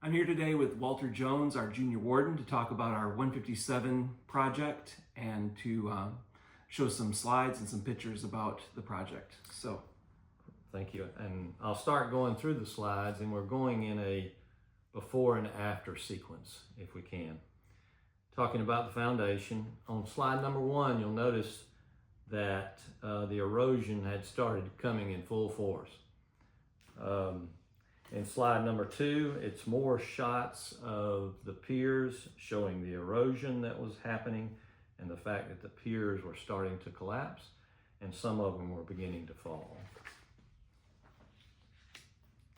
I'm here today with Walter Jones, our junior warden, to talk about our 157 project and to show some slides and some pictures about the project. So, thank you. And I'll start going through the slides, and we're going in a before and after sequence, if we can. Talking about the foundation. On slide number 1, you'll notice that the erosion had started coming in full force. In slide number 2, it's more shots of the piers showing the erosion that was happening and the fact that the piers were starting to collapse and some of them were beginning to fall.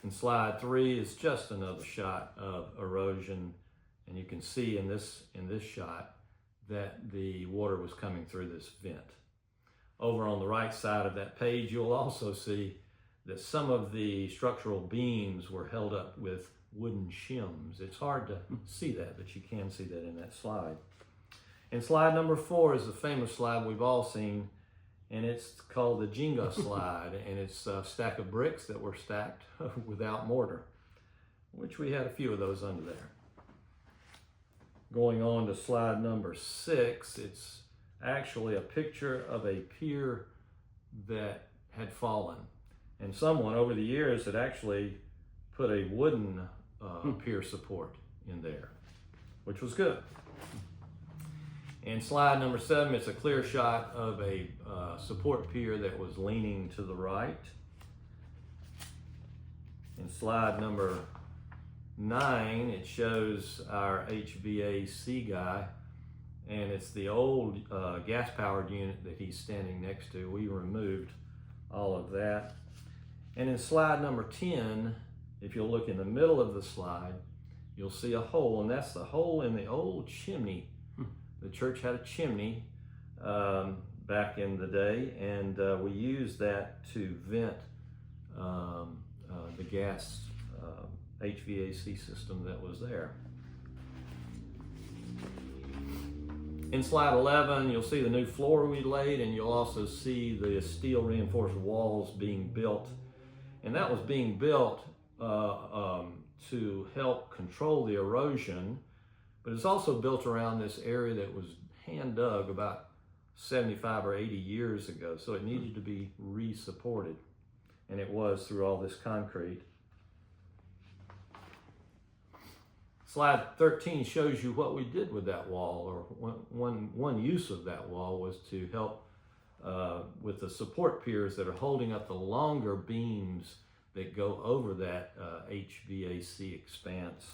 In slide 3 is just another shot of erosion, and you can see in this shot that the water was coming through this vent. Over on the right side of that page, you'll also see that some of the structural beams were held up with wooden shims. It's hard to see that, but you can see that in that slide. And slide number 4 is a famous slide we've all seen, and it's called the Jenga slide, and it's a stack of bricks that were stacked without mortar, which we had a few of those under there. Going on to slide number 6, it's actually a picture of a pier that had fallen. And someone over the years had actually put a wooden pier support in there, which was good. In slide number 7, it's a clear shot of a support pier that was leaning to the right. In slide number 9, it shows our HVAC guy, and it's the old gas-powered unit that he's standing next to. We removed all of that. And in slide number 10, if you'll look in the middle of the slide, you'll see a hole, and that's the hole in the old chimney. The church had a chimney back in the day, and we used that to vent the gas HVAC system that was there. In slide 11, you'll see the new floor we laid, and you'll also see the steel reinforced walls being built. And that was being built to help control the erosion, but it's also built around this area that was hand dug about 75 or 80 years ago, so it needed to be re-supported, and it was through all this concrete. Slide 13 shows you what we did with that wall, or one use of that wall was to help with the support piers that are holding up the longer beams that go over that HVAC expanse.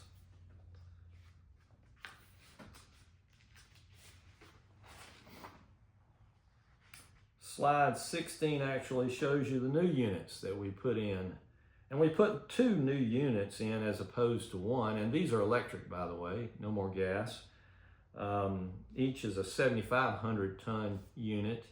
Slide 16 actually shows you the new units that we put in. And we put 2 new units in as opposed to 1, and these are electric, by the way, no more gas. Each is a 7,500 ton unit.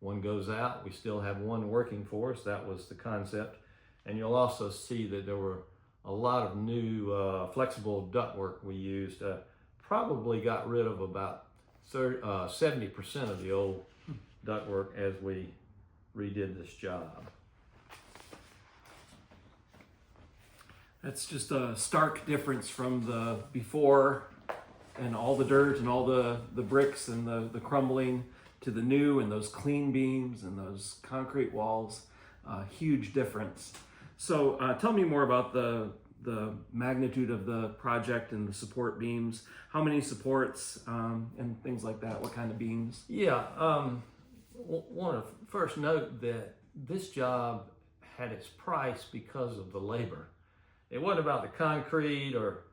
One goes out, we still have one working for us. That was the concept. And you'll also see that there were a lot of new flexible ductwork we used. Probably got rid of about 70% of the old ductwork as we redid this job. that's just a stark difference from the before and all the dirt and all the bricks and the crumbling to the new and those clean beams and those concrete walls. Huge difference. So tell me more about the magnitude of the project and the support beams. How many supports and things like that? What kind of beams? Yeah, want to first note that this job had its price because of the labor. It wasn't about the concrete or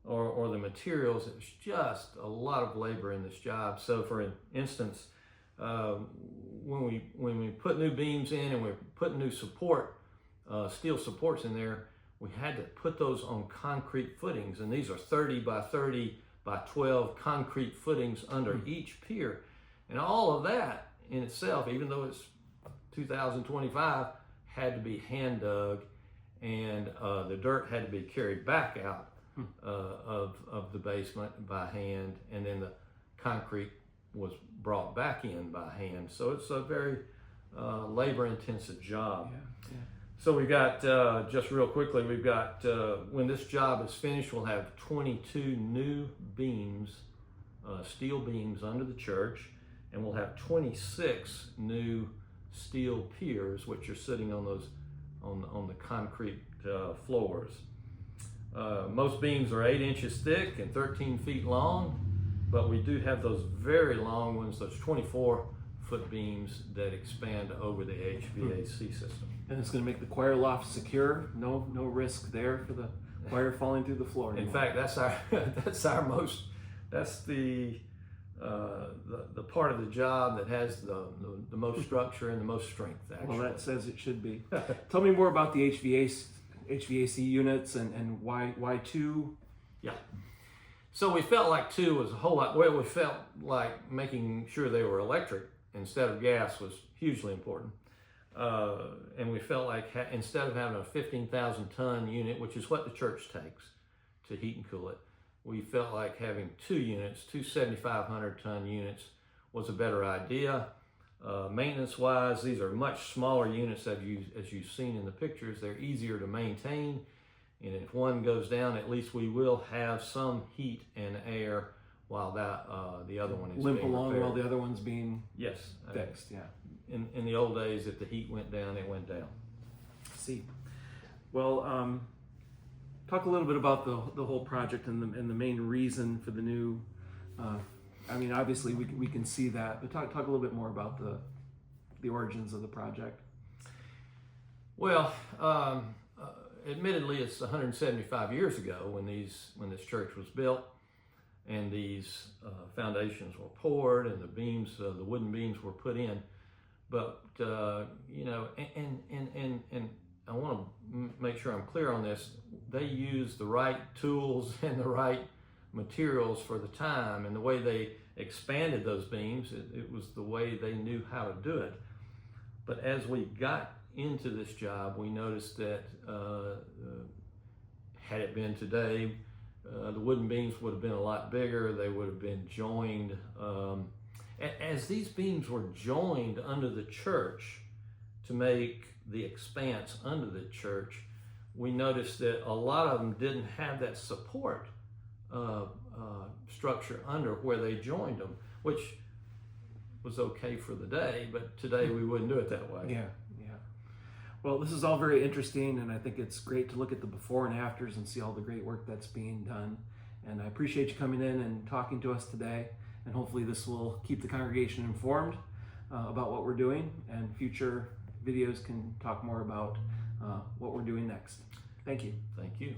the materials. It was just a lot of labor in this job. So for instance, when we put new beams in and we're putting new steel supports in there, we had to put those on concrete footings, and these are 30 by 30 by 12 concrete footings under each pier. And all of that in itself, even though it's 2025, had to be hand dug, and the dirt had to be carried back out of the basement by hand, and then the concrete was brought back in by hand. So it's a very labor-intensive job. Yeah. So we've got, just real quickly, we've got, when this job is finished, we'll have 22 new beams, steel beams under the church, and we'll have 26 new steel piers, which are sitting on those, on the concrete floors. Most beams are 8 inches thick and 13 feet long, but we do have those very long ones, those 24-foot beams that expand over the HVAC system. And it's going to make the choir loft secure. No risk there for the choir falling through the floor anymore. In fact, that's the part of the job that has the most structure and the most strength, actually. Well, that says it should be. Tell me more about the HVAC units and why 2? Yeah. So we felt like 2 was a whole lot. Well, we felt like making sure they were electric instead of gas was hugely important. And we felt like instead of having a 15,000 ton unit, which is what the church takes to heat and cool it, we felt like having 2 units, 2 7,500 ton units was a better idea. Maintenance wise, these are much smaller units as you've seen in the pictures. They're easier to maintain. And if one goes down, at least we will have some heat and air while the other one is limp being along repaired. while the other one's being fixed. Yeah. In the old days, if the heat went down, it went down. See, well, talk a little bit about the whole project and the main reason for the new. I mean, obviously we can see that, but talk a little bit more about the origins of the project. Well, admittedly, it's 175 years ago when this church was built, and these foundations were poured, and the beams, the wooden beams, were put in. But you know, and I want to make sure I'm clear on this. They used the right tools and the right materials for the time, and the way they expanded those beams, it was the way they knew how to do it. But as we got into this job, we noticed that had it been today, the wooden beams would have been a lot bigger. They would have been joined. As these beams were joined under the church to make the expanse under the church, we noticed that a lot of them didn't have that support structure under where they joined them, which was okay for the day, but today we wouldn't do it that way. Yeah. Well, this is all very interesting, and I think it's great to look at the before and afters and see all the great work that's being done. And I appreciate you coming in and talking to us today. And hopefully this will keep the congregation informed about what we're doing, and future videos can talk more about what we're doing next. Thank you. Thank you.